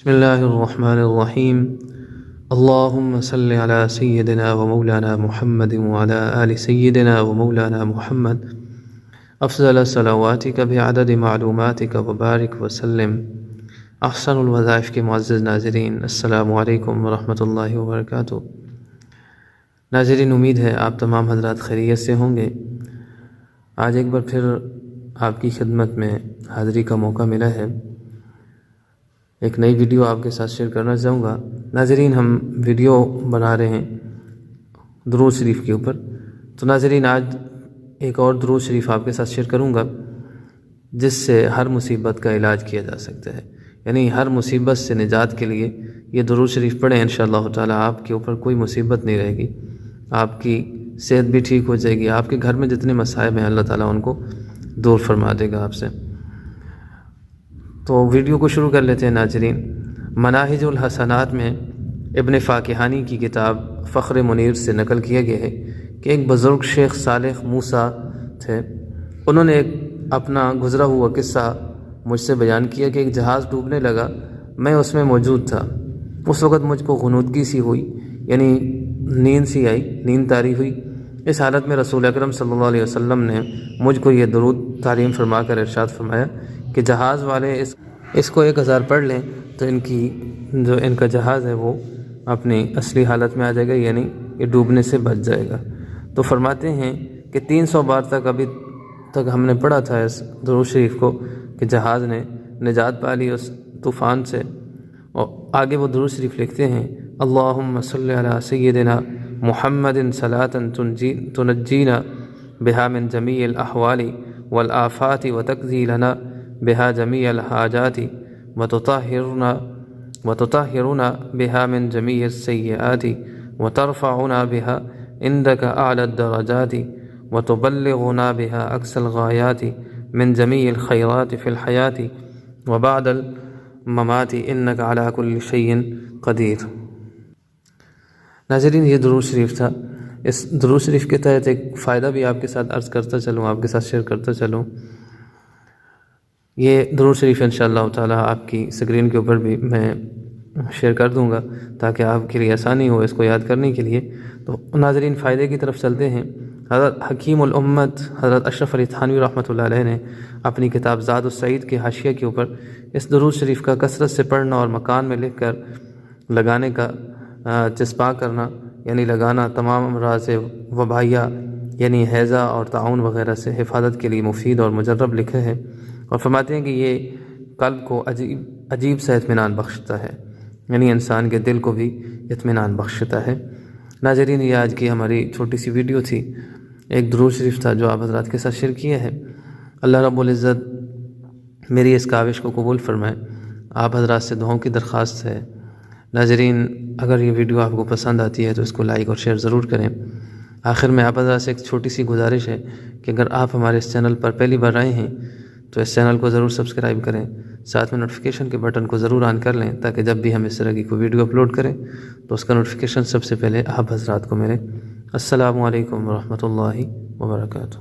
بسم اللہ الرحمن الرحیم اللہم صلی علی سیدنا و مولانا محمد وعلی آل سیدنا و مولانا محمد افضل صلواتک بعدد معلوماتک وبارک وسلم۔ احسن الوظائف کے معزز ناظرین، السلام علیکم ورحمۃ اللہ وبرکاتہ۔ ناظرین، امید ہے آپ تمام حضرات خیریت سے ہوں گے۔ آج ایک بار پھر آپ کی خدمت میں حاضری کا موقع ملا ہے۔ ایک نئی ویڈیو آپ کے ساتھ شیئر کرنا چاہوں گا۔ ناظرین، ہم ویڈیو بنا رہے ہیں درود شریف کے اوپر، تو ناظرین آج ایک اور درود شریف آپ کے ساتھ شیئر کروں گا جس سے ہر مصیبت کا علاج کیا جا سکتا ہے، یعنی ہر مصیبت سے نجات کے لیے یہ درود شریف پڑھیں، انشاءاللہ تعالی آپ کے اوپر کوئی مصیبت نہیں رہے گی، آپ کی صحت بھی ٹھیک ہو جائے گی، آپ کے گھر میں جتنے مصائب ہیں اللہ تعالیٰ ان کو دور فرما دے گا آپ سے۔ تو ویڈیو کو شروع کر لیتے ہیں ناظرین۔ مناہج الحسنات میں ابن فاکہانی کی کتاب فخر منیر سے نقل کیا گیا ہے کہ ایک بزرگ شیخ صالح موسیٰ تھے، انہوں نے ایک اپنا گزرا ہوا قصہ مجھ سے بیان کیا کہ ایک جہاز ڈوبنے لگا، میں اس میں موجود تھا۔ اس وقت مجھ کو غنودگی سی ہوئی، یعنی نیند سی آئی، نیند طاری ہوئی۔ اس حالت میں رسول اکرم صلی اللہ علیہ وسلم نے مجھ کو یہ درود تعلیم فرما کر ارشاد فرمایا کہ جہاز والے اس کو 1000 پڑھ لیں تو ان کا جہاز ہے وہ اپنی اصلی حالت میں آ جائے گا، یعنی یہ ڈوبنے سے بچ جائے گا۔ تو فرماتے ہیں کہ 300 بار تک ابھی تک ہم نے پڑھا تھا اس درود شریف کو کہ جہاز نے نجات پا لی اس طوفان سے۔ اور آگے وہ درود شریف لکھتے ہیں، اللہم صلی علی سیدنا محمد صلاۃ تنجینا بہا من جمیع الاحوال والآفات وتقضی لنا بہا جمیع الحاجات وتطہرنا بہا من جمیع السیئات وترفعنا بہا عندک اعلی الدرجات وتبلغنا بہا اقصى الغایات من جمیع الخیرات فی الحیات وبعد الممات انک علی کل شیء قدیر۔ ناظرین، یہ درود شریف تھا۔ اس درود شریف کے تحت ایک فائدہ بھی آپ کے ساتھ عرض کرتا چلوں، آپ کے ساتھ شیئر کرتا چلوں۔ یہ درود شریف انشاءاللہ تعالی آپ کی اسکرین کے اوپر بھی میں شیئر کر دوں گا تاکہ آپ کے لیے آسانی ہو اس کو یاد کرنے کے لیے۔ تو ناظرین، فائدے کی طرف چلتے ہیں۔ حضرت حکیم الامت حضرت اشرف علی تھانوی رحمۃ اللہ علیہ نے اپنی کتاب زاد السعید کے حاشیہ کے اوپر اس درود شریف کا کثرت سے پڑھنا اور مکان میں لکھ کر لگانے کا چسپاں کرنا، یعنی لگانا تمام امراض وبائیہ یعنی ہیضہ اور طاعون وغیرہ سے حفاظت کے لیے مفید اور مجرب لکھے ہیں، اور فرماتے ہیں کہ یہ قلب کو عجیب سا اطمینان بخشتا ہے، یعنی انسان کے دل کو بھی اطمینان بخشتا ہے۔ ناظرین، یہ آج کی ہماری چھوٹی سی ویڈیو تھی، ایک درود شریف تھا جو آپ حضرات کے ساتھ شیئر کیا ہے۔ اللہ رب العزت میری اس کاوش کو قبول فرمائے۔ آپ حضرات سے دعاؤں کی درخواست ہے۔ ناظرین، اگر یہ ویڈیو آپ کو پسند آتی ہے تو اس کو لائک اور شیئر ضرور کریں۔ آخر میں آپ حضرات سے ایک چھوٹی سی گزارش ہے کہ اگر آپ ہمارے اس چینل پر پہلی بار آئے ہیں تو اس چینل کو ضرور سبسکرائب کریں، ساتھ میں نوٹیفیکیشن کے بٹن کو ضرور آن کر لیں تاکہ جب بھی ہم اس طرح کی کوئی ویڈیو اپلوڈ کریں تو اس کا نوٹیفیکیشن سب سے پہلے آپ حضرات کو ملے۔ السلام علیکم ورحمۃ اللہ وبرکاتہ۔